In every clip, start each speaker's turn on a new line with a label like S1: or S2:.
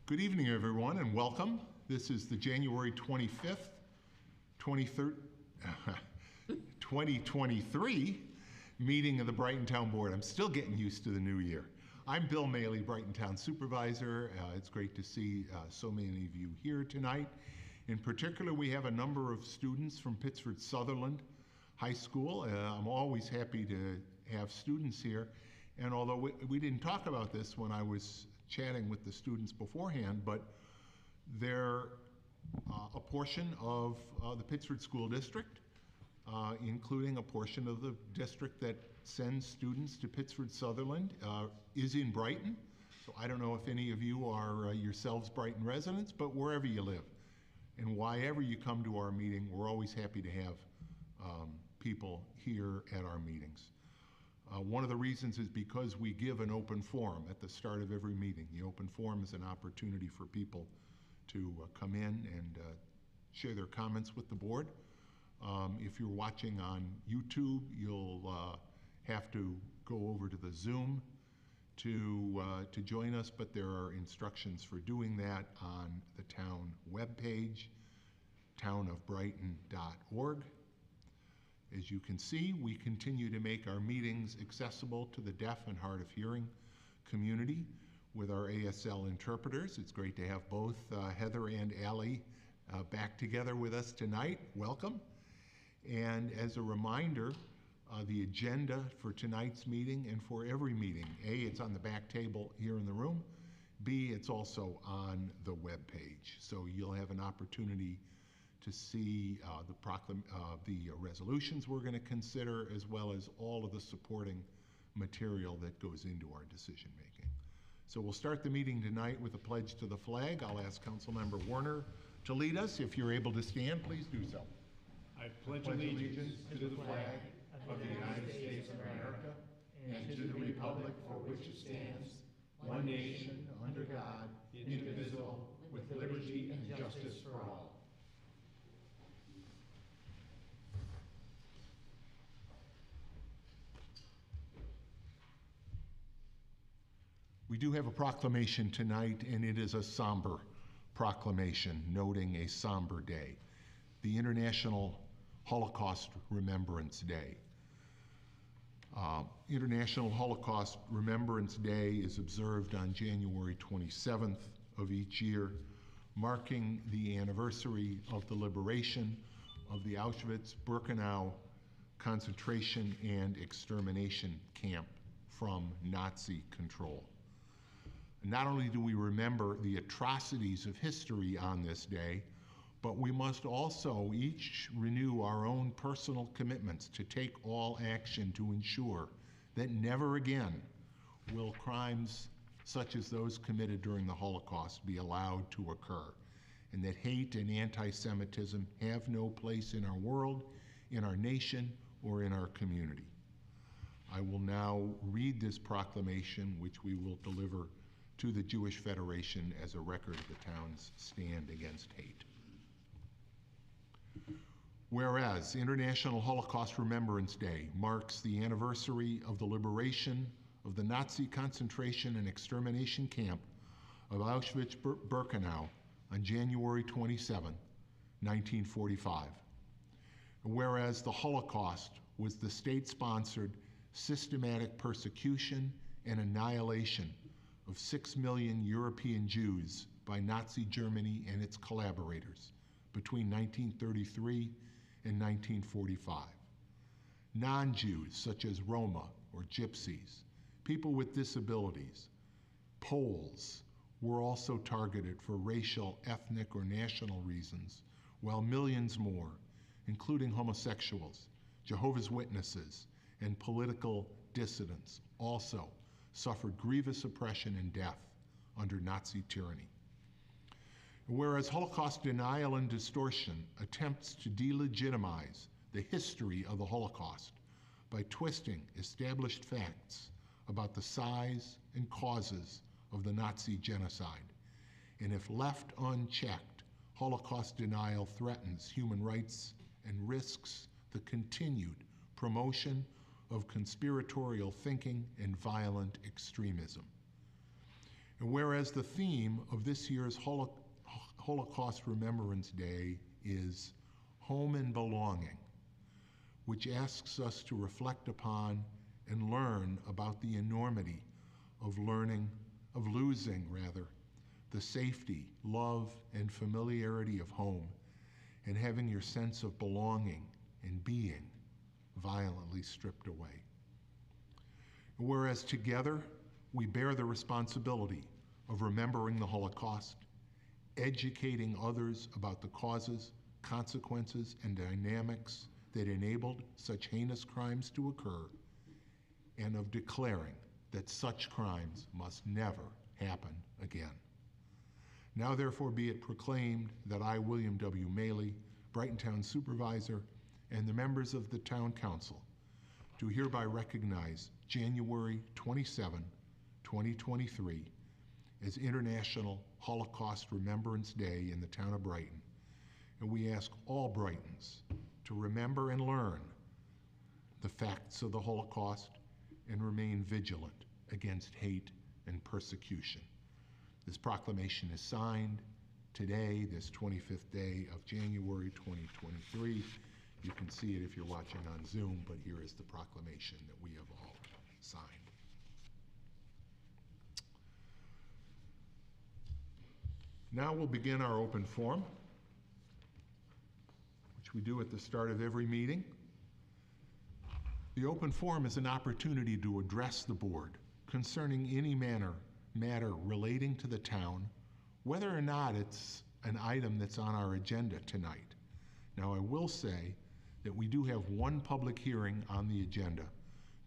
S1: Good evening, everyone, and welcome. This is the January 25th, 2023 meeting of the Brighton Town Board. I'm still getting used to the new year. I'm Bill Maley, Brighton Town Supervisor. It's great to see so many of you here tonight. In particular, we have a number of students from Pittsford Sutherland High School. I'm always happy to have students here. And although we didn't talk about this when I was chatting with the students beforehand, but they're a portion of the Pittsford School District, including a portion of the district that sends students to Pittsford Sutherland, is in Brighton. So I don't know if any of you are yourselves Brighton residents, but wherever you live and wherever you come to our meeting, we're always happy to have people here at our meetings. One of the reasons is because we give an open forum at the start of every meeting. The open forum is an opportunity for people to come in and share their comments with the board. If you're watching on YouTube, you'll have to go over to the Zoom to join us, but there are instructions for doing that on the town webpage, townofbrighton.org. As you can see, we continue to make our meetings accessible to the deaf and hard of hearing community with our ASL interpreters. It's great to have both Heather and Allie back together with us tonight. Welcome. And as a reminder, the agenda for tonight's meeting and for every meeting, A, it's on the back table here in the room, B, it's also on the web page. So you'll have an opportunity to see the resolutions we're going to consider, as well as all of the supporting material that goes into our decision making. So we'll start the meeting tonight with a pledge to the flag. I'll ask Councilmember Warner to lead us. If you're able to stand, please do so.
S2: I pledge allegiance to the flag of the United States of America and to the republic for which it stands, one nation, under God, indivisible, with liberty and justice for all.
S1: We do have a proclamation tonight, and it is a somber proclamation noting a somber day, the International Holocaust Remembrance Day. International Holocaust Remembrance Day is observed on January 27th of each year, marking the anniversary of the liberation of the Auschwitz-Birkenau concentration and extermination camp from Nazi control. Not only do we remember the atrocities of history on this day, but we must also each renew our own personal commitments to take all action to ensure that never again will crimes such as those committed during the Holocaust be allowed to occur, and that hate and anti-Semitism have no place in our world, in our nation, or in our community. I will now read this proclamation, which we will deliver to the Jewish Federation as a record of the town's stand against hate. Whereas International Holocaust Remembrance Day marks the anniversary of the liberation of the Nazi concentration and extermination camp of Auschwitz-Birkenau on January 27, 1945. Whereas the Holocaust was the state-sponsored systematic persecution and annihilation of 6 million European Jews by Nazi Germany and its collaborators between 1933 and 1945. Non-Jews, such as Roma or Gypsies, people with disabilities, Poles, were also targeted for racial, ethnic, or national reasons, while millions more, including homosexuals, Jehovah's Witnesses, and political dissidents, also suffered grievous oppression and death under Nazi tyranny. Whereas Holocaust denial and distortion attempts to delegitimize the history of the Holocaust by twisting established facts about the size and causes of the Nazi genocide. And if left unchecked, Holocaust denial threatens human rights and risks the continued promotion of conspiratorial thinking and violent extremism. And whereas the theme of this year's Holocaust Remembrance Day is home and belonging, which asks us to reflect upon and learn about the enormity of losing the safety, love, and familiarity of home, and having your sense of belonging and being violently stripped away. Whereas together we bear the responsibility of remembering the Holocaust, educating others about the causes, consequences, and dynamics that enabled such heinous crimes to occur, and of declaring that such crimes must never happen again. Now therefore be it proclaimed that I, William W. Maley, Brighton Town Supervisor, and the members of the Town Council do hereby recognize January 27, 2023 as International Holocaust Remembrance Day in the town of Brighton. And we ask all Brightons to remember and learn the facts of the Holocaust and remain vigilant against hate and persecution. This proclamation is signed today, this 25th day of January 2023. You can see it if you're watching on Zoom, but here is the proclamation that we have all signed. Now we'll begin our open forum, which we do at the start of every meeting. The open forum is an opportunity to address the board concerning any matter relating to the town, whether or not it's an item that's on our agenda tonight. Now, I will say that we do have one public hearing on the agenda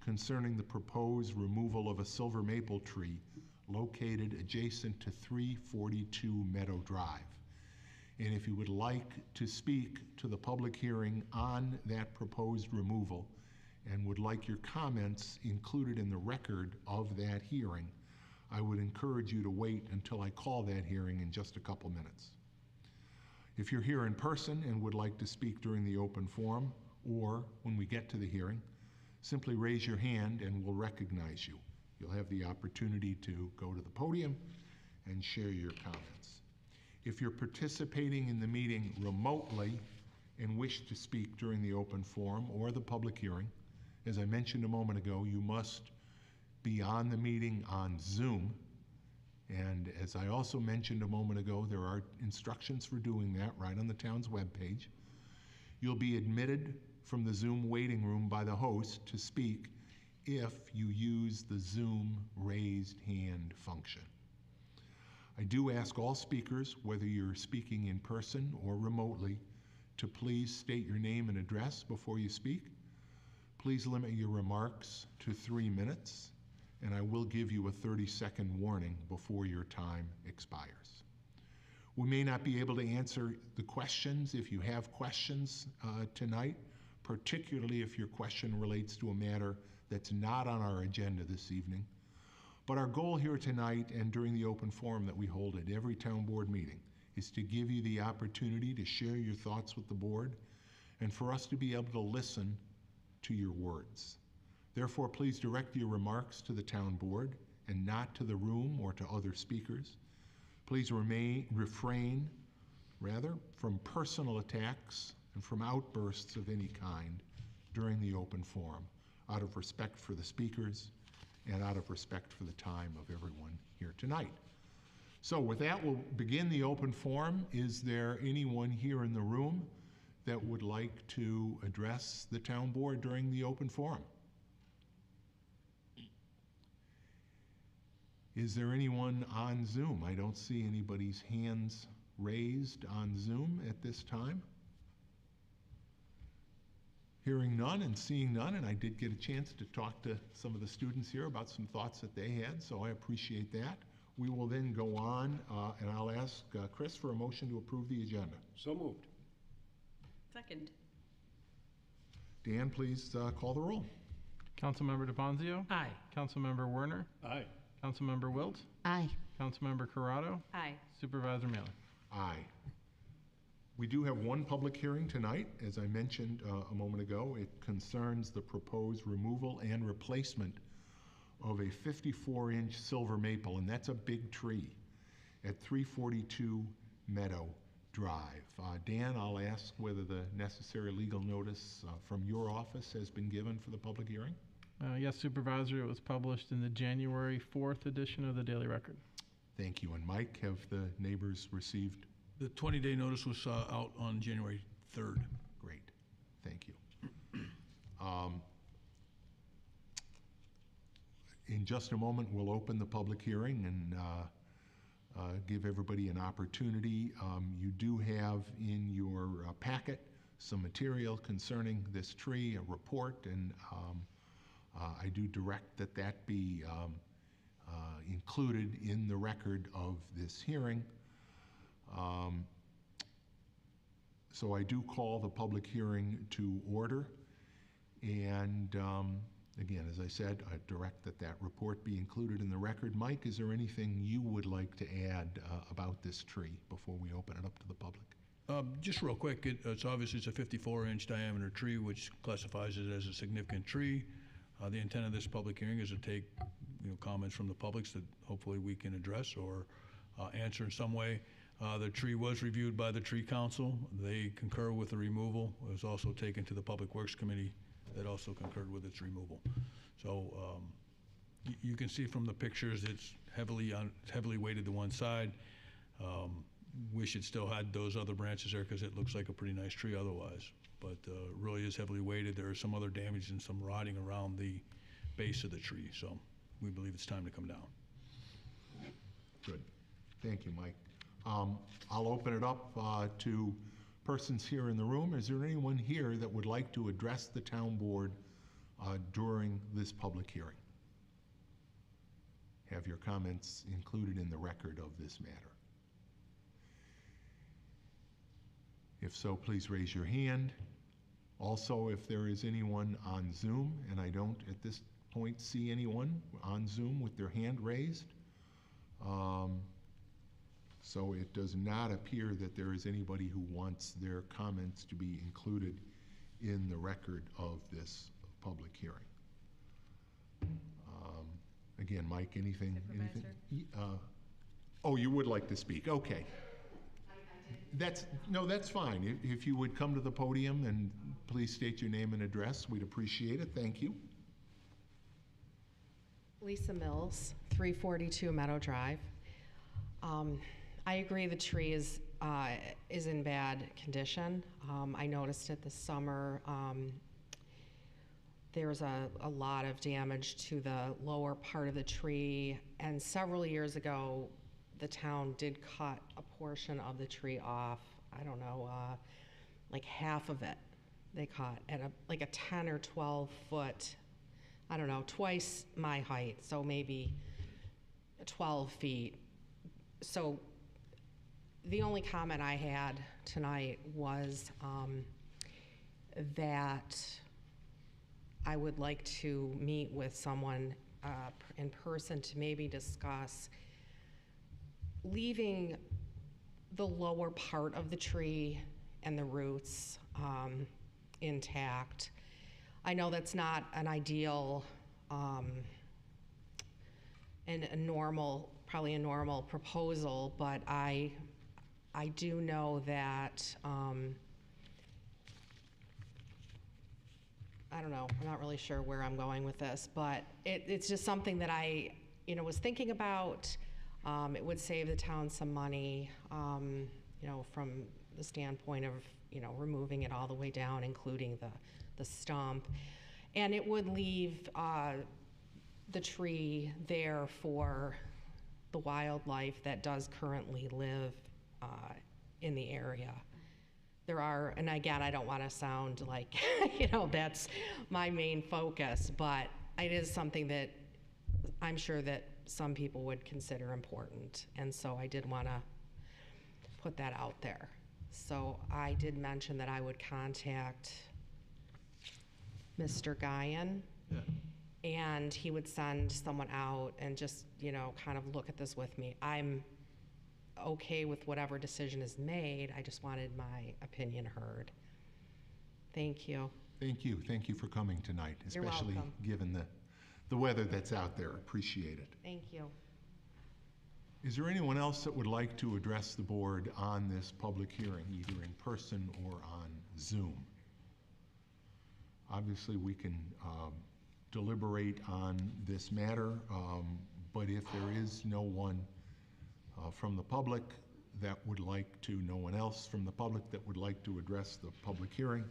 S1: concerning the proposed removal of a silver maple tree located adjacent to 342 Meadow Drive. And if you would like to speak to the public hearing on that proposed removal and would like your comments included in the record of that hearing, I would encourage you to wait until I call that hearing in just a couple minutes. If you're here in person and would like to speak during the open forum or when we get to the hearing, simply raise your hand and we'll recognize you. You'll have the opportunity to go to the podium and share your comments. If you're participating in the meeting remotely and wish to speak during the open forum or the public hearing, as I mentioned a moment ago, you must be on the meeting on Zoom. And as I also mentioned a moment ago, there are instructions for doing that right on the town's webpage. You'll be admitted from the Zoom waiting room by the host to speak if you use the Zoom raised hand function. I do ask all speakers, whether you're speaking in person or remotely, to please state your name and address before you speak. Please limit your remarks to 3 minutes, and I will give you a 30-second warning before your time expires. We may not be able to answer the questions if you have questions tonight, particularly if your question relates to a matter that's not on our agenda this evening. But our goal here tonight and during the open forum that we hold at every town board meeting is to give you the opportunity to share your thoughts with the board and for us to be able to listen to your words. Therefore, please direct your remarks to the town board and not to the room or to other speakers. Please refrain from personal attacks and from outbursts of any kind during the open forum, out of respect for the speakers and out of respect for the time of everyone here tonight. So with that, we'll begin the open forum. Is there anyone here in the room that would like to address the town board during the open forum? Is there anyone on Zoom? I don't see anybody's hands raised on Zoom at this time. Hearing none and seeing none, and I did get a chance to talk to some of the students here about some thoughts that they had, so I appreciate that. We will then go on, and I'll ask Chris for a motion to approve the agenda.
S2: So moved.
S3: Second.
S1: Dan, please call the roll.
S4: Councilmember DePonzio?
S3: Aye.
S4: Councilmember Werner?
S2: Aye.
S4: Councilmember Wilt?
S3: Aye.
S4: Councilmember Corrado?
S3: Aye.
S4: Supervisor Maley?
S1: Aye. We do have one public hearing tonight. As I mentioned a moment ago, it concerns the proposed removal and replacement of a 54-inch silver maple, and that's a big tree, at 342 Meadow Drive. Dan, I'll ask whether the necessary legal notice from your office has been given for the public hearing?
S4: Yes, Supervisor, it was published in the January 4th edition of the Daily Record.
S1: Thank you. And Mike, have the neighbors received?
S5: The 20-day notice was out on January 3rd.
S1: Great. Thank you. In just a moment, we'll open the public hearing and give everybody an opportunity. You do have in your packet some material concerning this tree, a report, and I do direct that that be included in the record of this hearing. So I do call the public hearing to order, and again, as I said, I direct that that report be included in the record. Mike, is there anything you would like to add about this tree before we open it up to the public?
S5: Just real quick, it's obviously it's a 54-inch diameter tree, which classifies it as a significant tree. The intent of this public hearing is to take comments from the public that hopefully we can address or answer in some way. The tree was reviewed by the Tree Council. They concur with the removal. It was also taken to the Public Works Committee that also concurred with its removal. So you can see from the pictures it's heavily weighted to one side. Wish it still had those other branches there because it looks like a pretty nice tree otherwise. But really is heavily weighted. There is some other damage and some rotting around the base of the tree. So we believe it's time to come down.
S1: Good. Thank you, Mike. I'll open it up to persons here in the room. Is there anyone here that would like to address the town board during this public hearing? Have your comments included in the record of this matter. If so, please raise your hand. Also, if there is anyone on Zoom, and I don't at this point see anyone on Zoom with their hand raised, so it does not appear that there is anybody who wants their comments to be included in the record of this public hearing. Again, Mike, anything? Oh, you would like to speak? Okay. That's fine. If you would come to the podium and please state your name and address, we'd appreciate it. Thank you.
S6: Lisa Mills, 342 Meadow Drive. I agree the tree is in bad condition. I noticed it this summer. There's a lot of damage to the lower part of the tree, and several years ago, the town did cut a portion of the tree off. I don't know, like half of it they cut at like a 10 or 12 foot, I don't know, twice my height, so maybe 12 feet. So the only comment I had tonight was that I would like to meet with someone in person to maybe discuss leaving the lower part of the tree and the roots intact. I know that's not an ideal and probably a normal proposal, but I do know that, I don't know, I'm not really sure where I'm going with this, but it's just something that I was thinking about. It would save the town some money, from the standpoint of, removing it all the way down, including the stump. And it would leave the tree there for the wildlife that does currently live in the area. There are, and again, I don't want to sound like, that's my main focus, but it is something that I'm sure that some people would consider important. And so I did want to put that out there. So I did mention that I would contact Mr. Guyan, and he would send someone out and just, kind of look at this with me. I'm okay with whatever decision is made. I just wanted my opinion heard. Thank you.
S1: Thank you. Thank you for coming tonight,
S6: You're
S1: especially
S6: welcome.
S1: given the weather that's out there. Appreciate it.
S6: Thank you.
S1: Is there anyone else that would like to address the board on this public hearing, either in person or on Zoom? Obviously, we can deliberate on this matter, but if there is no one from the public that would like to, no one else from the public that would like to address the public hearing,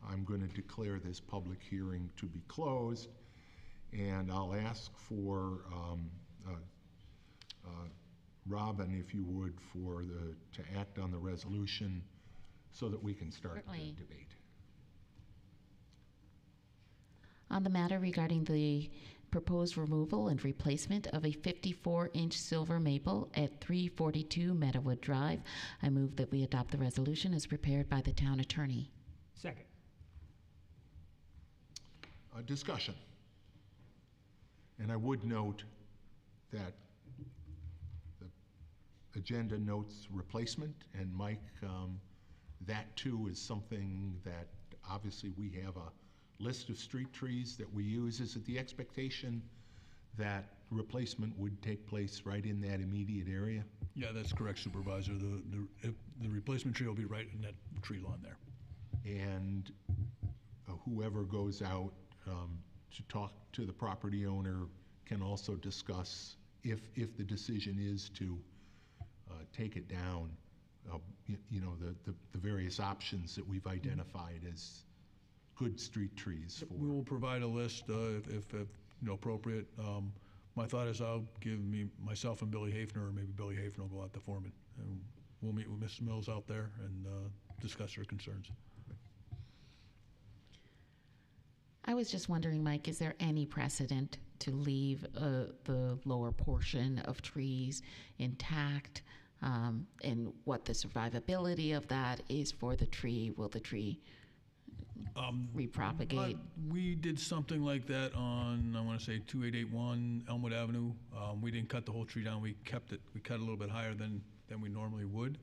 S1: I'm going to declare this public hearing to be closed, and I'll ask for Robin, if you would, to act on the resolution so that we can start
S7: Certainly.
S1: the debate.
S7: On the matter regarding the proposed removal and replacement of a 54-inch silver maple at 342 Meadowood Drive, I move that we adopt the resolution as prepared by the town attorney.
S2: Second.
S1: Discussion. And I would note that the agenda notes replacement, and Mike, that too is something that obviously we have a list of street trees that we use. Is it the expectation that replacement would take place right in that immediate area?
S5: Yeah, that's correct, Supervisor. The replacement tree will be right in that tree lawn there.
S1: And whoever goes out to talk to the property owner can also discuss, if the decision is to take it down, you know, the various options that we've identified as good street trees for.
S5: We will provide a list if you know, appropriate. My thought is I'll give myself and Billy Hafner, or maybe Billy Hafner will go out to Foreman, and we'll meet with Mrs. Mills out there and discuss her concerns.
S7: I was just wondering, Mike, is there any precedent to leave the lower portion of trees intact, and what the survivability of that is for the tree? Will the tree repropagate?
S5: We did something like that on, I want to say, 2881 Elmwood Avenue. We didn't cut the whole tree down. We kept it. We cut a little bit higher than we normally would,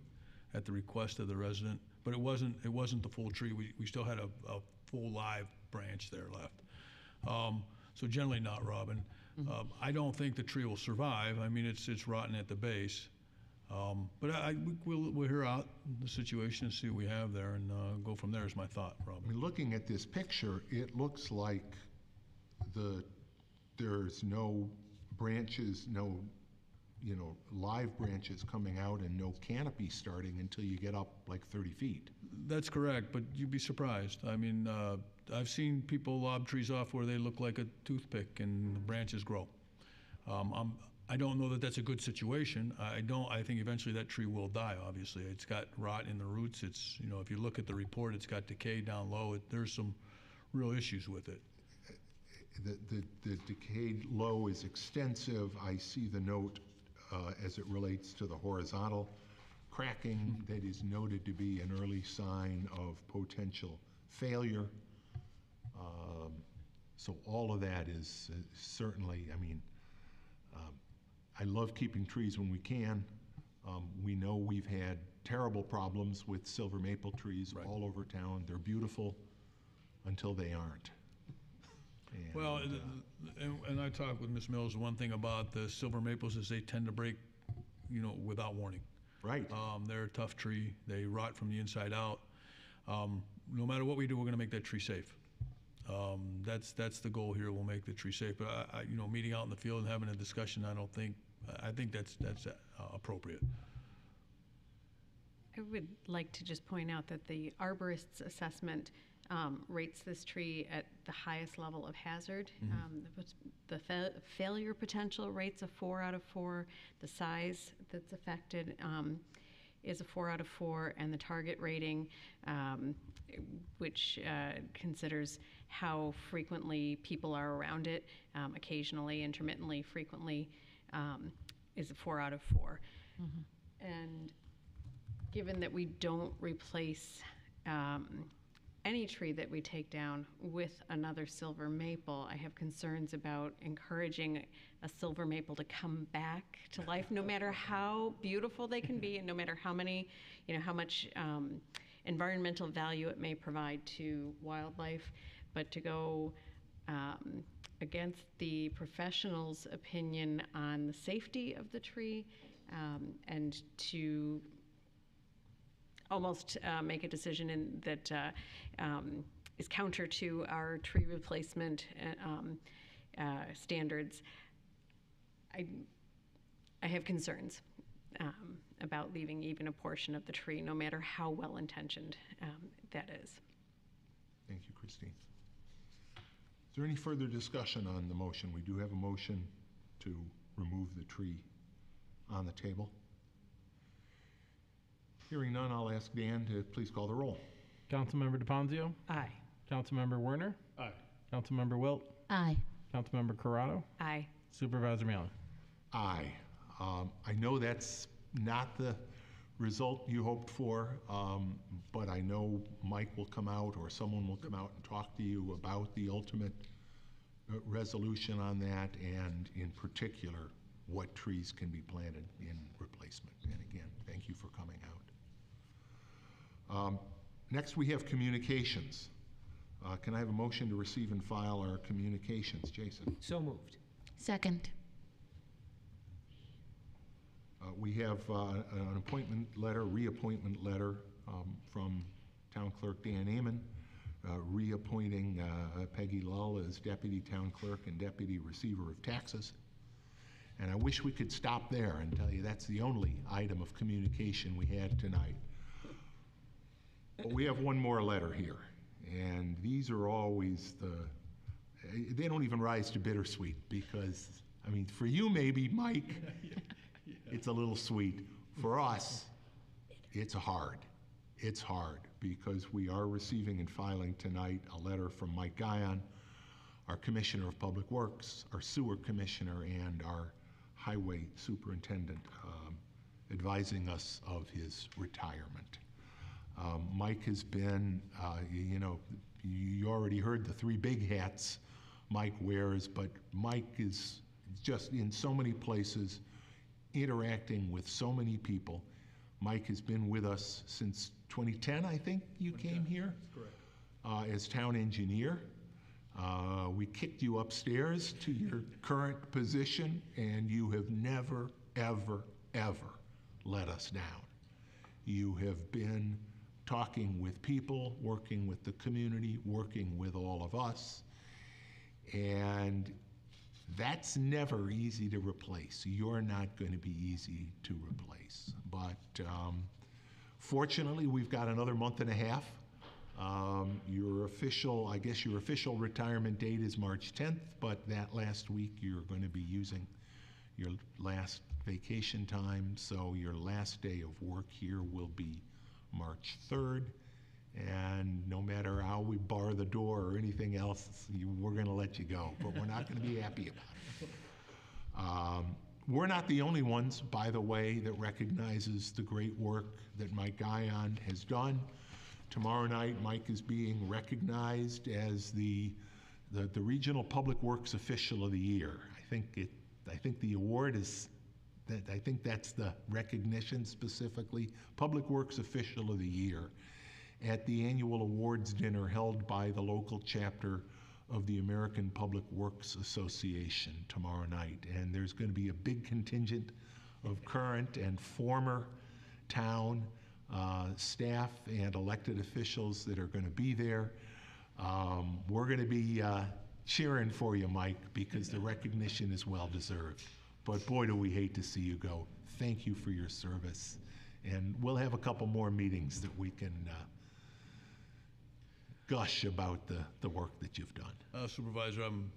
S5: at the request of the resident. But it wasn't the full tree. We still had a full live branch there left. So generally not, Robin.
S7: Mm-hmm.
S5: I don't think the tree will survive. I mean, it's rotten at the base. But we'll hear out the situation and see what we have there, and go from there is my thought,
S1: I
S5: Robin.
S1: mean, looking at this picture, it looks like there's no branches, no, you know, live branches coming out, and no canopy starting until you get up like 30 feet.
S5: That's correct, but you'd be surprised. I mean, I've seen people lob trees off where they look like a toothpick and the branches grow. I don't know that that's a good situation. I think eventually that tree will die, obviously. It's got rot in the roots. It's, you know, if you look at the report, it's got decay down low. There's some real issues with it.
S1: The decayed low is extensive. I see the note as it relates to the horizontal cracking that is noted to be an early sign of potential failure. So all of that is certainly, I mean, I love keeping trees when we can. We know we've had terrible problems with silver maple trees all over town. They're beautiful until they aren't. And,
S5: Well, and I talked with Ms. Mills, one thing about the silver maples is they tend to break, you know, without warning.
S1: right.
S5: They're a tough tree. They rot from the inside out. No matter what we do, we're gonna make that tree safe. That's the goal here. We'll make the tree safe. But you know, meeting out in the field and having a discussion, I think that's appropriate.
S3: I would like to just point out that the arborist's assessment rates this tree at the highest level of hazard. The failure potential rates a 4 out of 4. The size that's affected is a 4 out of 4, and the target rating, which considers how frequently people are around it, occasionally, intermittently, frequently, is a 4 out of 4. And given that we don't replace any tree that we take down with another silver maple, I have concerns about encouraging a silver maple to come back to life, no matter how beautiful they can be, and no matter how many, you know, how much environmental value it may provide to wildlife. But to go against the professional's opinion on the safety of the tree, and to almost make a decision that is counter to our tree replacement standards. I have concerns about leaving even a portion of the tree, no matter how well-intentioned that is.
S1: Thank you, Christine. Is there any further discussion on the motion? We do have a motion to remove the tree on the table. Hearing none, I'll ask Dan to please call the roll.
S4: Councilmember DePonzio,
S3: Aye.
S4: Councilmember Werner,
S2: Aye.
S4: Councilmember Wilt,
S7: Aye.
S4: Councilmember Corrado,
S3: Aye.
S4: Supervisor Mailer.
S1: Aye. I know that's not the result you hoped for, but I know Mike will come out or someone will come out and talk to you about the ultimate resolution on that, and in particular, what trees can be planted in replacement. And again, thank you for coming out. Next, we have communications. Can I have a motion to receive and file our communications? Jason?
S2: So moved.
S7: Second.
S1: We have an appointment letter, reappointment letter from Town Clerk Dan Amon, reappointing Peggy Lull as Deputy Town Clerk and Deputy Receiver of Taxes. And I wish we could stop there and tell you that's the only item of communication we had tonight. But we have one more letter here, and these are always they don't even rise to bittersweet because, I mean, for you maybe, Mike, it's a little sweet. For us, it's hard. It's hard because we are receiving and filing tonight a letter from Mike Guyon, our Commissioner of Public Works, our Sewer Commissioner, and our Highway Superintendent, advising us of his retirement. Mike has been, you already heard the three big hats Mike wears, but Mike is just in so many places, interacting with so many people. Mike has been with us since 2010, I think you came here.
S5: That's correct.
S1: As town engineer. We kicked you upstairs to your current position, and you have never, ever, ever let us down. You have been talking with people, working with the community, working with all of us, and that's never easy to replace. You're not going to be easy to replace. But fortunately, we've got another month and a half. Your official retirement date is March 10th, but that last week you're going to be using your last vacation time, so your last day of work here will be March 3rd. And no matter how we bar the door or anything else, we're going to let you go, but we're not going to be happy about it. We're not the only ones, by the way, that recognizes the great work that Mike Guyon has done. Tomorrow night, Mike is being recognized as the Regional Public Works Official of the Year. I think the award is that. I think that's the recognition specifically, Public Works Official of the Year, at the annual awards dinner held by the local chapter of the American Public Works Association tomorrow night. And there's going to be a big contingent of current and former town staff and elected officials that are going to be there. We're going to be cheering for you, Mike, because the recognition is well deserved. But boy, do we hate to see you go. Thank you for your service. And we'll have a couple more meetings that we can gush about the work that you've done.
S5: Supervisor, I'm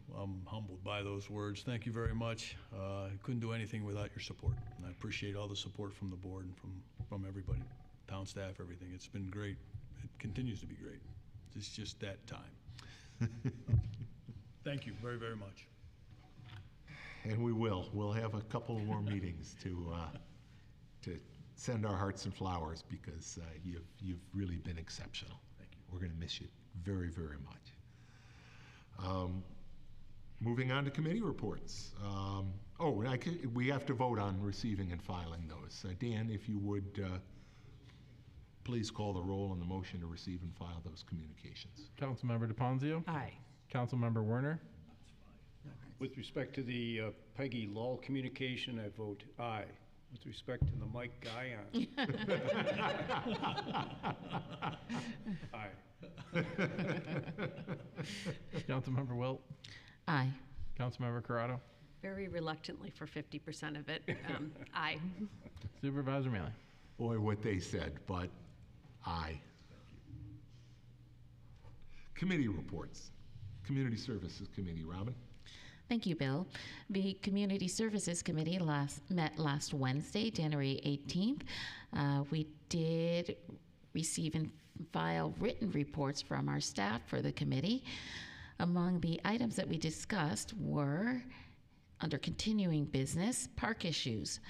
S5: humbled by those words. Thank you very much. I couldn't do anything without your support. And I appreciate all the support from the board and from everybody, town staff, everything. It's been great. It continues to be great. It's just that time. Thank you very, very much.
S1: And we will. We'll have a couple more meetings to send our hearts and flowers because you've really been exceptional.
S5: Thank you.
S1: We're going to miss you very, very much. Moving on to committee reports. We have to vote on receiving and filing those. Dan, if you would please call the roll on the motion to receive and file those communications.
S4: Councilmember DePonzio,
S3: Aye.
S4: Councilmember Werner,
S2: With respect to the Peggy Lull communication, I vote aye. With respect to the Mike Guyon. Aye.
S4: Councilmember Wilt,
S7: Aye.
S4: Councilmember Corrado,
S3: Very reluctantly for 50% of it. Aye.
S4: Supervisor Mealy.
S1: Boy, what they said, but aye. Committee reports. Community Services Committee, Robin?
S7: Thank you, Bill. The Community Services Committee met last Wednesday, January 18th. We did receive and file written reports from our staff for the committee. Among the items that we discussed were, under continuing business, park issues.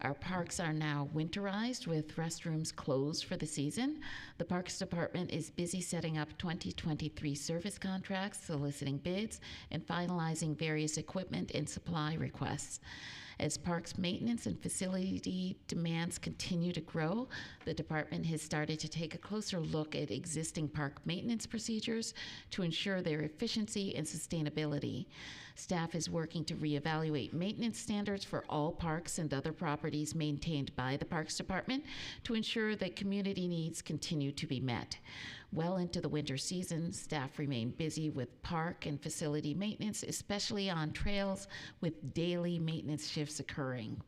S7: Our parks are now winterized with restrooms closed for the season. The Parks Department is busy setting up 2023 service contracts, soliciting bids, and finalizing various equipment and supply requests. As parks maintenance and facility demands continue to grow, the department has started to take a closer look at existing park maintenance procedures to ensure their efficiency and sustainability. Staff is working to reevaluate maintenance standards for all parks and other properties maintained by the Parks Department to ensure that community needs continue to be met. Well into the winter season, staff remain busy with park and facility maintenance, especially on trails, with daily maintenance shifts occurring.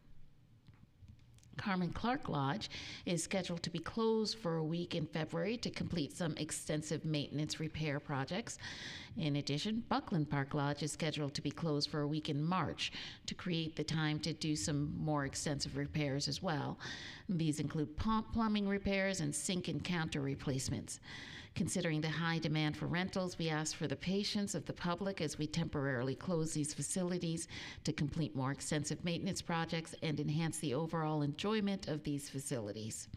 S7: Carmen Clark Lodge is scheduled to be closed for a week in February to complete some extensive maintenance repair projects. In addition, Buckland Park Lodge is scheduled to be closed for a week in March to create the time to do some more extensive repairs as well. These include plumbing repairs and sink and counter replacements. Considering the high demand for rentals, we ask for the patience of the public as we temporarily close these facilities to complete more extensive maintenance projects and enhance the overall enjoyment of these facilities.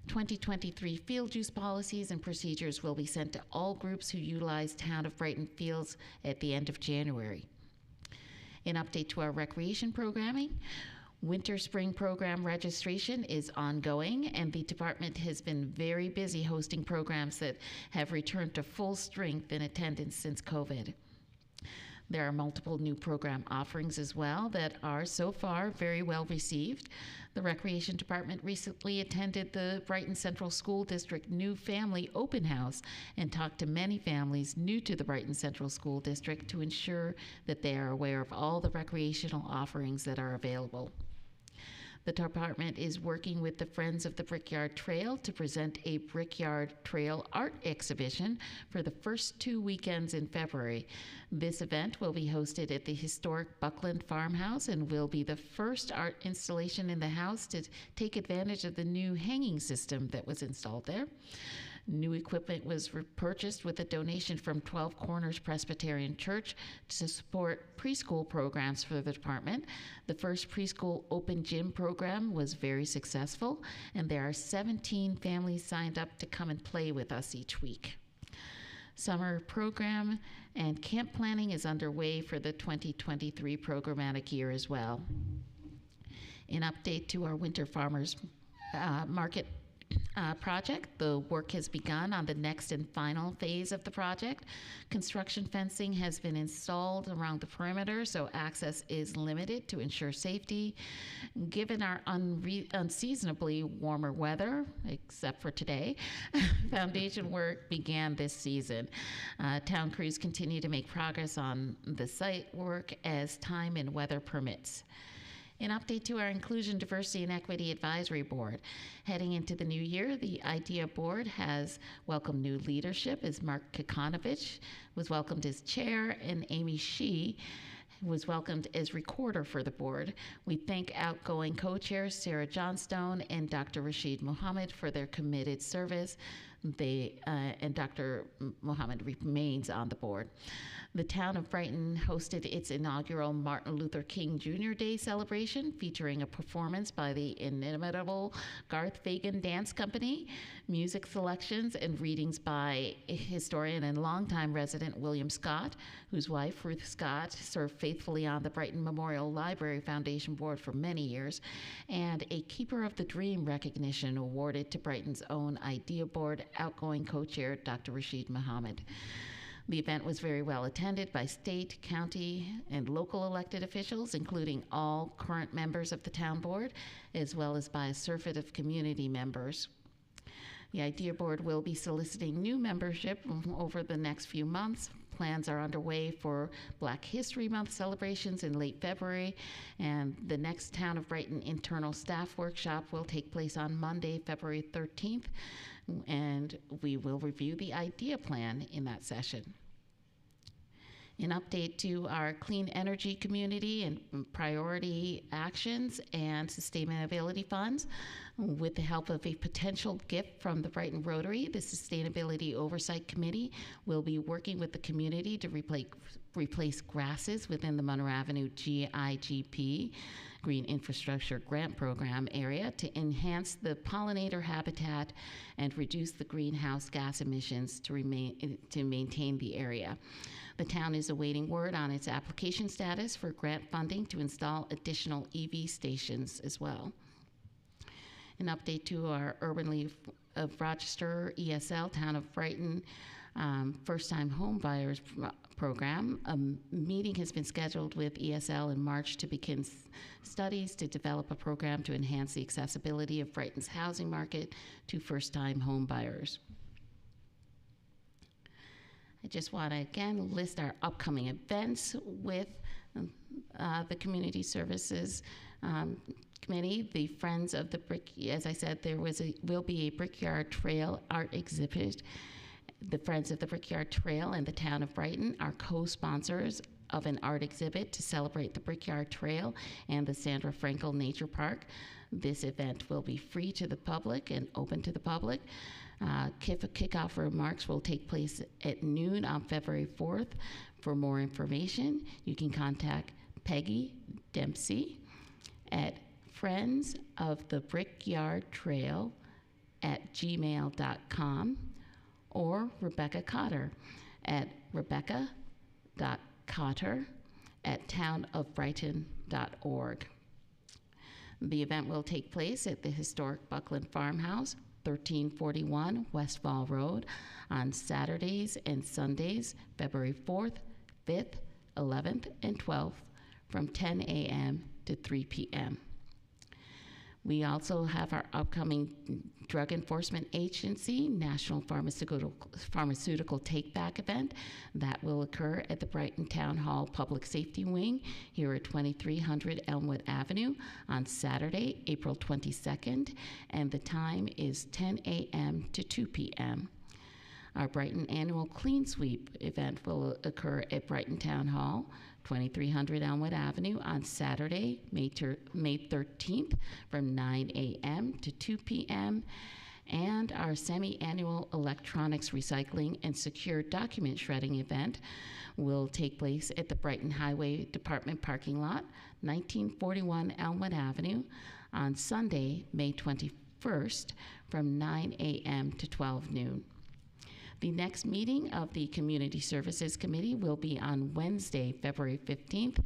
S7: 2023 field use policies and procedures will be sent to all groups who utilize Town of Brighton fields at the end of January. An update to our recreation programming. Winter-spring program registration is ongoing, and the department has been very busy hosting programs that have returned to full strength in attendance since COVID. There are multiple new program offerings as well that are so far very well received. The Recreation Department recently attended the Brighton Central School District New Family Open House and talked to many families new to the Brighton Central School District to ensure that they are aware of all the recreational offerings that are available. The department is working with the Friends of the Brickyard Trail to present a Brickyard Trail art exhibition for the first 2 weekends in February. This event will be hosted at the historic Buckland Farmhouse and will be the first art installation in the house to take advantage of the new hanging system that was installed there. New equipment was purchased with a donation from 12 Corners Presbyterian Church to support preschool programs for the department. The first preschool open gym program was very successful, and there are 17 families signed up to come and play with us each week. Summer program and camp planning is underway for the 2023 programmatic year as well. An update to our Winter Farmers Market project. The work has begun on the next and final phase of the project. Construction fencing has been installed around the perimeter, so access is limited to ensure safety. Given our unseasonably warmer weather, except for today, foundation work began this season. Town crews continue to make progress on the site work as time and weather permits. An update to our Inclusion, Diversity, and Equity Advisory Board. Heading into the new year, the IDEA Board has welcomed new leadership as Mark Kikanovich was welcomed as chair and Amy Shee was welcomed as recorder for the board. We thank outgoing co-chairs Sarah Johnstone and Dr. Rashid Mohammed for their committed service. And Dr. Mohammed remains on the board. The town of Brighton hosted its inaugural Martin Luther King Jr. Day celebration, featuring a performance by the inimitable Garth Fagan Dance Company, music selections, and readings by historian and longtime resident William Scott, whose wife, Ruth Scott, served faithfully on the Brighton Memorial Library Foundation Board for many years, and a Keeper of the Dream recognition awarded to Brighton's own IDEA Board outgoing co-chair, Dr. Rashid Mohammed. The event was very well attended by state, county, and local elected officials, including all current members of the town board, as well as by a surfeit of community members. The Idea Board will be soliciting new membership over the next few months. Plans are underway for Black History Month celebrations in late February, and the next Town of Brighton internal staff workshop will take place on Monday, February 13th, and we will review the idea plan in that session. An update to our clean energy community and priority actions and sustainability funds. With the help of a potential gift from the Brighton Rotary, the Sustainability Oversight Committee will be working with the community to replace grasses within the Monroe Avenue GIGP, Green Infrastructure Grant Program area, to enhance the pollinator habitat and reduce the greenhouse gas emissions to maintain the area. The town is awaiting word on its application status for grant funding to install additional EV stations as well. An update to our Urban Leaf of Rochester, ESL, Town of Brighton, first-time home buyers program. A meeting has been scheduled with ESL in March to begin studies to develop a program to enhance the accessibility of Brighton's housing market to first-time home buyers. I just want to again list our upcoming events with the Community Services Committee. The Friends of the Brick, as I said, will be a Brickyard Trail art exhibit. The Friends of the Brickyard Trail and the Town of Brighton are co-sponsors of an art exhibit to celebrate the Brickyard Trail and the Sandra Frankel Nature Park. This event will be free to the public and open to the public. Kickoff remarks will take place at noon on February 4th. For more information, you can contact Peggy Dempsey at friendsofthebrickyardtrail@gmail.com or Rebecca Cotter at rebecca.cotter@townofbrighton.org. The event will take place at the historic Buckland Farmhouse, 1341 Westfall Road, on Saturdays and Sundays, February 4th, 5th, 11th, and 12th, from 10 a.m. to 3 p.m. We also have our upcoming Drug Enforcement Agency National Pharmaceutical Take-Back event that will occur at the Brighton Town Hall Public Safety Wing here at 2300 Elmwood Avenue on Saturday, April 22nd, and the time is 10 a.m. to 2 p.m. Our Brighton Annual Clean Sweep event will occur at Brighton Town Hall, 2300 Elmwood Avenue on Saturday, May 13th from 9 a.m. to 2 p.m. And our semi-annual Electronics Recycling and Secure Document Shredding event will take place at the Brighton Highway Department parking lot, 1941 Elmwood Avenue on Sunday, May 21st from 9 a.m. to 12 noon. The next meeting of the Community Services Committee will be on Wednesday, February 15th,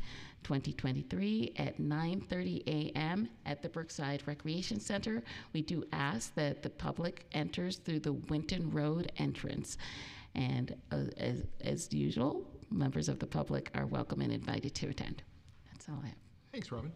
S7: 2023 at 9:30 a.m. at the Brookside Recreation Center. We do ask that the public enters through the Winton Road entrance. And as usual, members of the public are welcome and invited to attend. That's all I have.
S1: Thanks, Robin.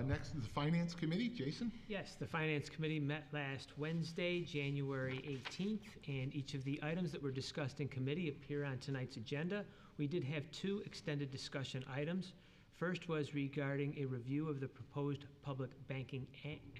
S1: Next is the Finance Committee. Jason?
S2: Yes, the Finance Committee met last Wednesday, January 18th, and each of the items that were discussed in committee appear on tonight's agenda. We did have two extended discussion items. First was regarding a review of the proposed Public Banking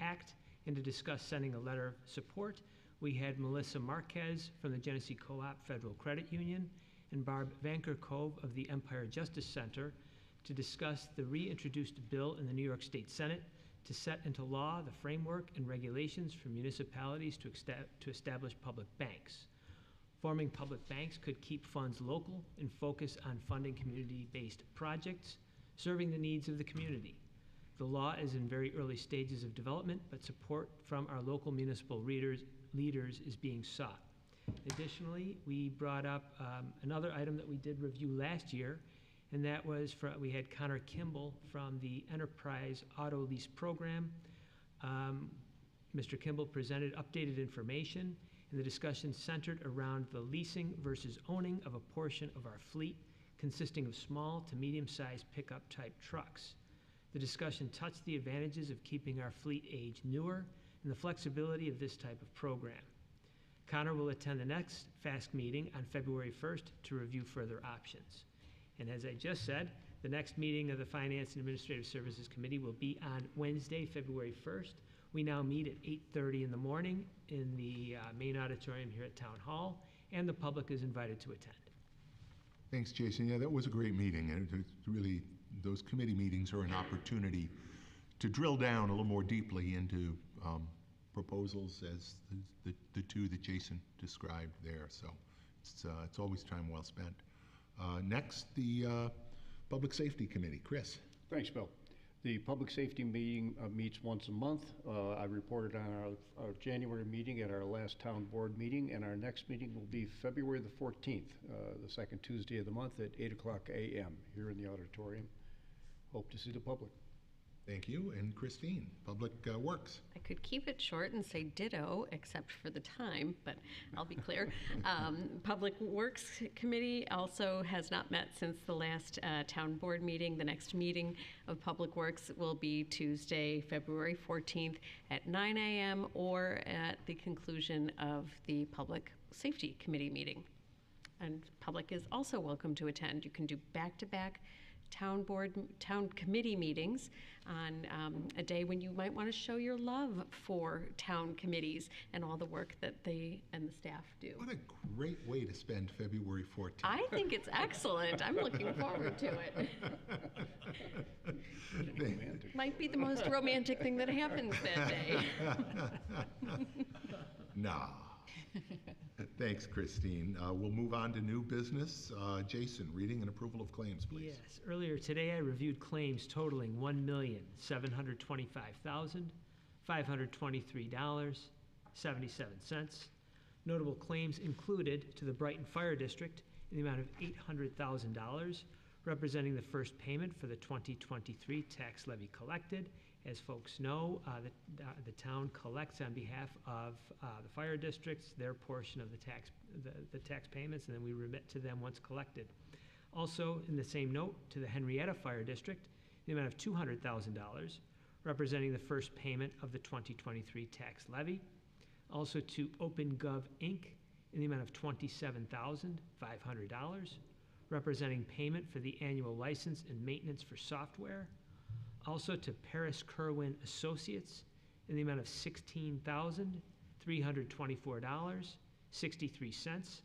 S2: Act and to discuss sending a letter of support. We had Melissa Marquez from the Genesee Co-op Federal Credit Union and Barb Vanker Cove of the Empire Justice Center to discuss the reintroduced bill in the New York State Senate to set into law the framework and regulations for municipalities to establish public banks. Forming public banks could keep funds local and focus on funding community-based projects, serving the needs of the community. The law is in very early stages of development, but support from our local municipal leaders is being sought. Additionally, we brought up another item that we did review last year, and that was we had Connor Kimball from the Enterprise Auto Lease Program. Mr. Kimball presented updated information, and the discussion centered around the leasing versus owning of a portion of our fleet consisting of small to medium-sized pickup-type trucks. The discussion touched the advantages of keeping our fleet age newer and the flexibility of this type of program. Connor will attend the next FASC meeting on February 1st to review further options. And as I just said, the next meeting of the Finance and Administrative Services Committee will be on Wednesday, February 1st. We now meet at 8:30 in the morning in the main auditorium here at Town Hall, and the public is invited to attend.
S1: Thanks, Jason. Yeah, that was a great meeting, and it's really, those committee meetings are an opportunity to drill down a little more deeply into proposals as the two that Jason described there. So it's always time well spent. Next, the Public Safety Committee. Chris.
S8: Thanks, Bill. The Public Safety meeting meets once a month. I reported on our January meeting at our last town board meeting, and our next meeting will be February the 14th, the second Tuesday of the month at 8 o'clock a.m. here in the auditorium. Hope to see the public.
S1: Thank you. And Christine, Public Works.
S3: I could keep it short and say ditto, except for the time, but I'll be clear. Public Works Committee also has not met since the last town board meeting. The next meeting of Public Works will be Tuesday, February 14th at 9 a.m. or at the conclusion of the Public Safety Committee meeting. And public is also welcome to attend. You can do back-to-back town committee meetings on a day when you might want to show your love for town committees and all the work that they and the staff do.
S1: What a great way to spend February 14th.
S3: I think it's excellent. I'm looking forward to it. Might be the most romantic thing that happens that day.
S1: Nah. Thanks, Christine. We'll move on to new business. Jason, reading and approval of claims, please.
S2: Yes, earlier today I reviewed claims totaling $1,725,523.77. Notable claims included to the Brighton Fire District in the amount of $800,000, representing the first payment for the 2023 tax levy collected. As folks know, the town collects on behalf of the fire districts their portion of the tax payments, and then we remit to them once collected. Also, in the same note, to the Henrietta Fire District, the amount of $200,000, representing the first payment of the 2023 tax levy. Also to OpenGov Inc. in the amount of $27,500, representing payment for the annual license and maintenance for software. Also to Paris Kerwin Associates in the amount of $16,324.63,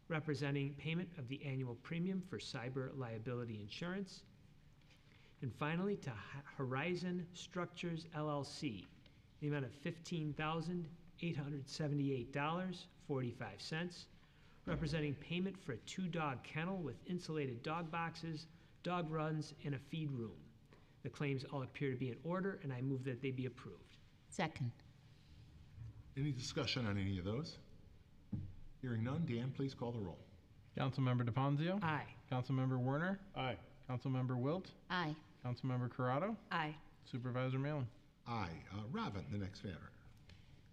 S2: representing payment of the annual premium for cyber liability insurance. And finally, to Horizon Structures LLC in the amount of $15,878.45, representing payment for a 2-dog kennel with insulated dog boxes, dog runs, and a feed room. The claims all appear to be in order, and I move that they be approved.
S7: Second.
S1: Any discussion on any of those? Hearing none, Dan, please call the roll.
S4: Councilmember DeFonzio.
S2: Aye.
S4: Councilmember Werner.
S8: Aye.
S4: Councilmember Wilt.
S7: Aye.
S4: Councilmember Corrado.
S3: Aye.
S4: Supervisor Malin.
S1: Aye. Robin, the next matter.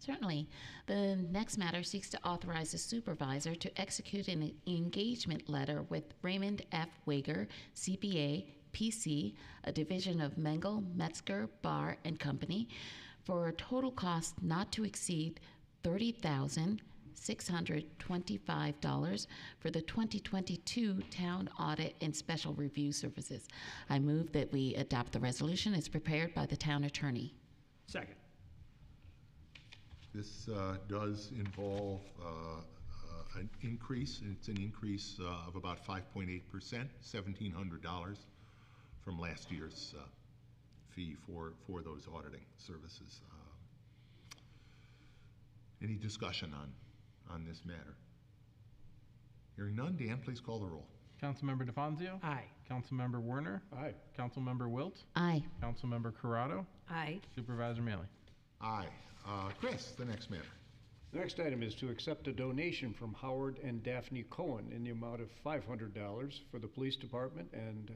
S7: Certainly. The next matter seeks to authorize the supervisor to execute an engagement letter with Raymond F. Wager, CPA, PC, a division of Mengel, Metzger, Barr and Company, for a total cost not to exceed $30,625 for the 2022 Town Audit and Special Review Services. I move that we adopt the resolution as prepared by the Town Attorney.
S2: Second.
S1: This does involve an increase. It's an increase of about 5.8%, $1,700 from last year's fee for those auditing services. Any discussion on this matter? Hearing none, Dan, please call the roll.
S4: Councilmember DeFonzio.
S2: Aye.
S4: Councilmember Werner.
S8: Aye.
S4: Councilmember Wilt.
S7: Aye.
S4: Councilmember Corrado.
S3: Aye.
S4: Supervisor Malin.
S1: Aye. Chris, the next matter.
S8: The next item is to accept a donation from Howard and Daphne Cohen in the amount of $500 for the police department and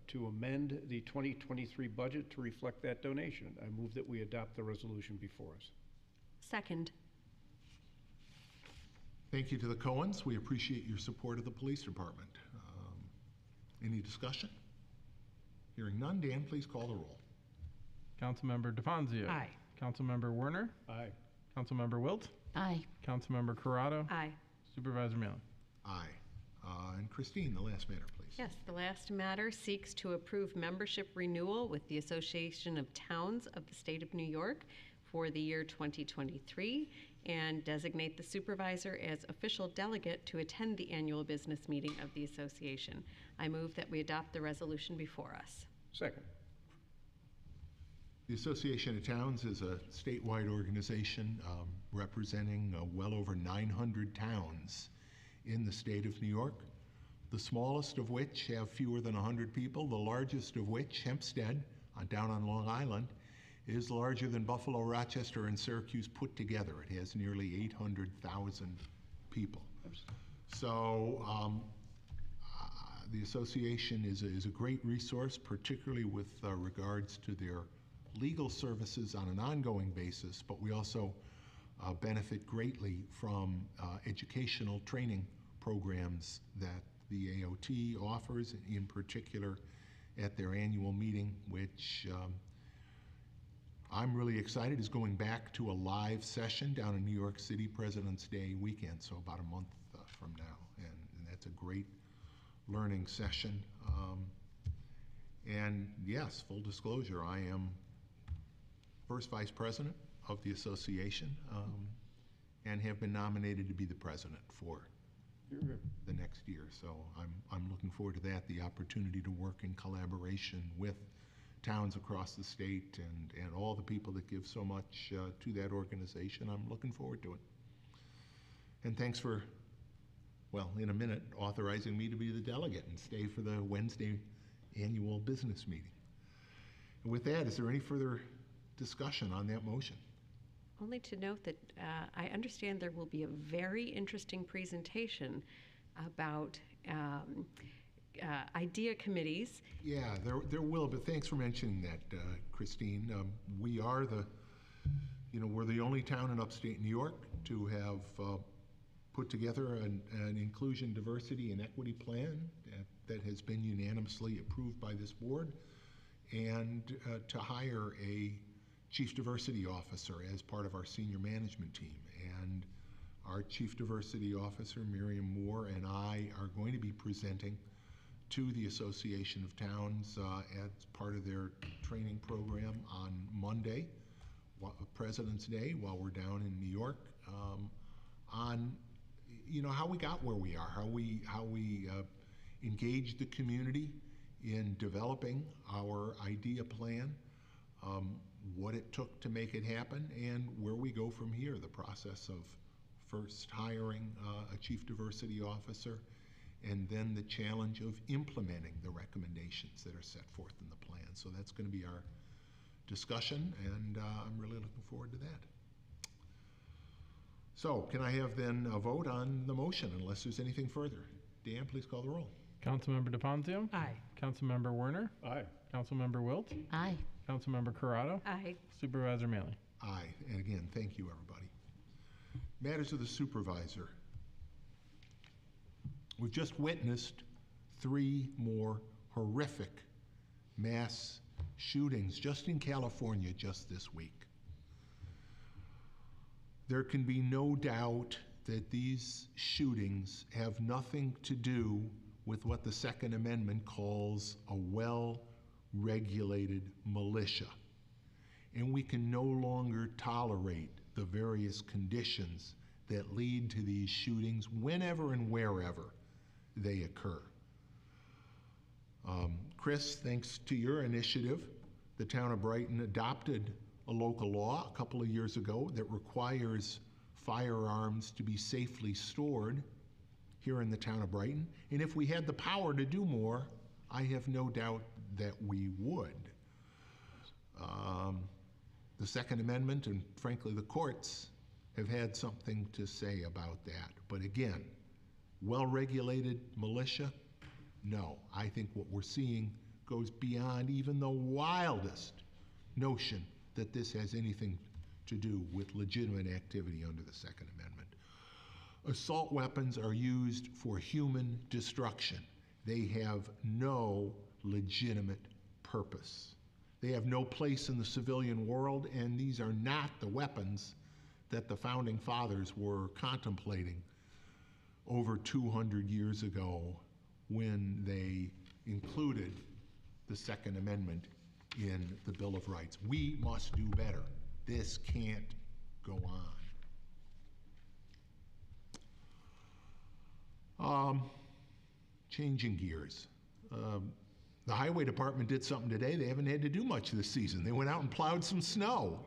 S8: to amend the 2023 budget to reflect that donation. I move that we adopt the resolution before us.
S3: Second.
S1: Thank you to the Cohens. We appreciate your support of the police department. Any discussion? Hearing none, Dan, please call the roll.
S4: Councilmember DeFazio.
S3: Aye.
S4: Councilmember Werner.
S8: Aye.
S4: Councilmember Wilt.
S7: Aye.
S4: Councilmember Corrado.
S3: Aye.
S4: Supervisor Mealy.
S1: Aye. And Christine, the last matter, please.
S3: Yes, the last matter seeks to approve membership renewal with the Association of Towns of the State of New York for the year 2023 and designate the supervisor as official delegate to attend the annual business meeting of the association. I move that we adopt the resolution before us.
S8: Second.
S1: The Association of Towns is a statewide organization representing well over 900 towns in the state of New York, the smallest of which have fewer than 100 people, the largest of which, Hempstead, down on Long Island, is larger than Buffalo, Rochester, and Syracuse put together. It has nearly 800,000 people. So the association is a great resource, particularly with regards to their legal services on an ongoing basis, but we also benefit greatly from educational training programs that the AOT offers, in particular at their annual meeting, which I'm really excited is going back to a live session down in New York City President's Day weekend, so about a month from now, and that's a great learning session. And yes, full disclosure, I am first vice president of the association and have been nominated to be the president for the next year. So I'm looking forward to that, the opportunity to work in collaboration with towns across the state and all the people that give so much to that organization. I'm looking forward to it. And thanks for, well, in a minute, authorizing me to be the delegate and stay for the Wednesday annual business meeting. And with that, is there any further discussion on that motion?
S3: Only to note that I understand there will be a very interesting presentation about idea committees.
S1: Yeah, there will, but thanks for mentioning that, Christine. We are we're the only town in upstate New York to have put together an inclusion, diversity, and equity plan that has been unanimously approved by this board, and to hire a Chief Diversity Officer as part of our senior management team. And our Chief Diversity Officer, Miriam Moore, and I are going to be presenting to the Association of Towns as part of their training program on Monday, President's Day, while we're down in New York, on how we got where we are, how we engaged the community in developing our idea plan, what it took to make it happen, and where we go from here, the process of first hiring a Chief Diversity Officer, and then the challenge of implementing the recommendations that are set forth in the plan. So that's going to be our discussion, and I'm really looking forward to that. So can I have then a vote on the motion, unless there's anything further? Dan, please call the roll.
S4: Councilmember DeFazio.
S3: Aye.
S4: Councilmember Werner.
S8: Aye.
S4: Councilmember Wilt.
S7: Aye.
S4: Councilmember Corrado.
S3: Aye.
S4: Supervisor Mealy.
S1: Aye, and again, thank you, everybody. Matters of the supervisor. We've just witnessed 3 more horrific mass shootings just in California just this week. There can be no doubt that these shootings have nothing to do with what the Second Amendment calls a well-regulated militia. And we can no longer tolerate the various conditions that lead to these shootings whenever and wherever they occur. Chris, thanks to your initiative, the town of Brighton adopted a local law a couple of years ago that requires firearms to be safely stored here in the town of Brighton. And if we had the power to do more, I have no doubt that we would. The Second Amendment and frankly the courts have had something to say about that. But again, well-regulated militia? No. I think what we're seeing goes beyond even the wildest notion that this has anything to do with legitimate activity under the Second Amendment. Assault weapons are used for human destruction. They have no legitimate purpose. They have no place in the civilian world, and these are not the weapons that the Founding Fathers were contemplating over 200 years ago when they included the Second Amendment in the Bill of Rights. We must do better. This can't go on. Changing gears. The highway department did something today. They haven't had to do much this season. They went out and plowed some snow,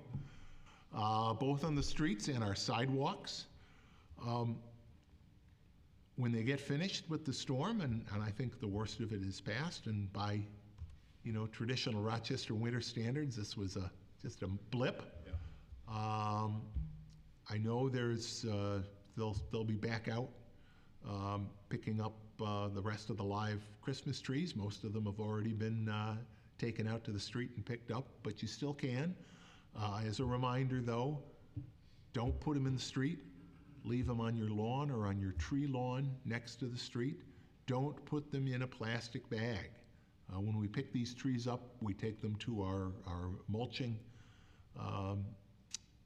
S1: both on the streets and our sidewalks. When they get finished with the storm, and I think the worst of it is past, and by, traditional Rochester winter standards, this was just a blip. Yeah. I know they'll be back out picking up the rest of the live Christmas trees. Most of them have already been taken out to the street and picked up, but you still can. As a reminder, though, don't put them in the street. Leave them on your lawn or on your tree lawn next to the street. Don't put them in a plastic bag. When we pick these trees up, we take them to our mulching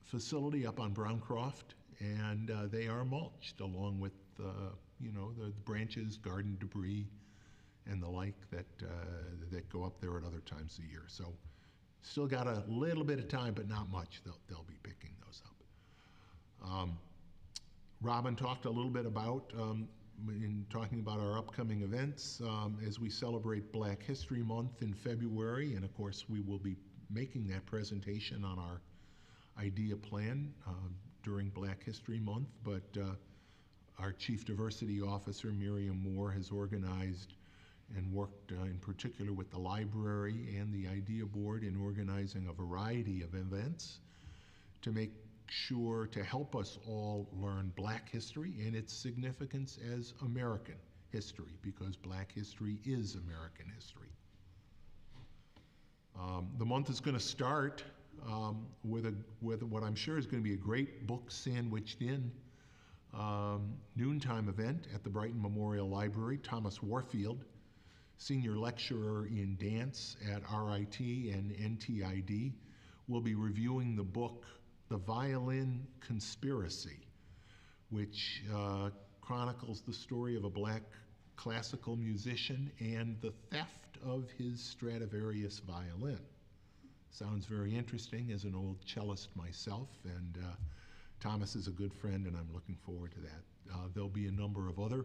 S1: facility up on Browncroft, and they are mulched along with the branches, garden debris, and the like that go up there at other times of the year. So still got a little bit of time, but not much. They'll be picking those up. Robin talked a little bit about, in talking about our upcoming events, as we celebrate Black History Month in February, and of course we will be making that presentation on our idea plan during Black History Month, but our Chief Diversity Officer, Miriam Moore, has organized and worked in particular with the library and the Idea Board in organizing a variety of events to make sure to help us all learn Black history and its significance as American history, because Black history is American history. The month is going to start with what I'm sure is going to be a great book sandwiched in noontime event at the Brighton Memorial Library. Thomas Warfield, senior lecturer in dance at RIT and NTID, will be reviewing the book The Violin Conspiracy, which chronicles the story of a Black classical musician and the theft of his Stradivarius violin. Sounds very interesting as an old cellist myself, and Thomas is a good friend, and I'm looking forward to that. There'll be a number of other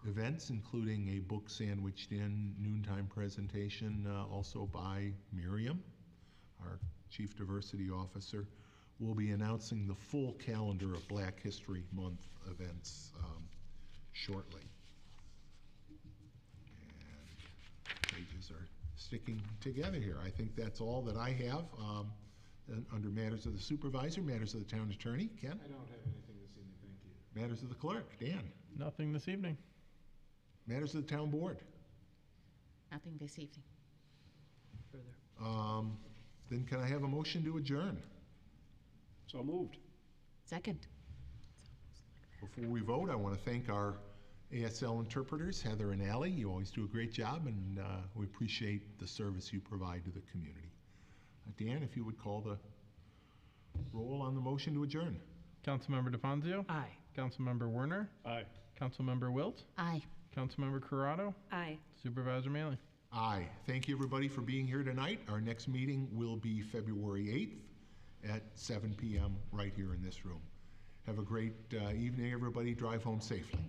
S1: events, including a book sandwiched in noontime presentation also by Miriam, our Chief Diversity Officer. We'll be announcing the full calendar of Black History Month events shortly. And pages are sticking together here. I think that's all that I have. Under matters of the supervisor, matters of the town attorney. Ken?
S2: I don't have anything this evening, thank you.
S1: Matters of the clerk. Dan?
S4: Nothing this evening.
S1: Matters of the town board.
S7: Nothing this evening.
S1: Then can I have a motion to adjourn?
S8: So moved.
S7: Second.
S1: Before we vote, I want to thank our ASL interpreters, Heather and Allie. You always do a great job, and we appreciate the service you provide to the community. Dan, if you would call the roll on the motion to adjourn.
S4: Councilmember DeFazio?
S3: Aye.
S4: Councilmember Werner?
S8: Aye.
S4: Councilmember Wilt?
S7: Aye.
S4: Councilmember Corrado?
S3: Aye.
S4: Supervisor Maley?
S1: Aye. Thank you, everybody, for being here tonight. Our next meeting will be February 8th at 7 p.m. right here in this room. Have a great evening, everybody. Drive home safely.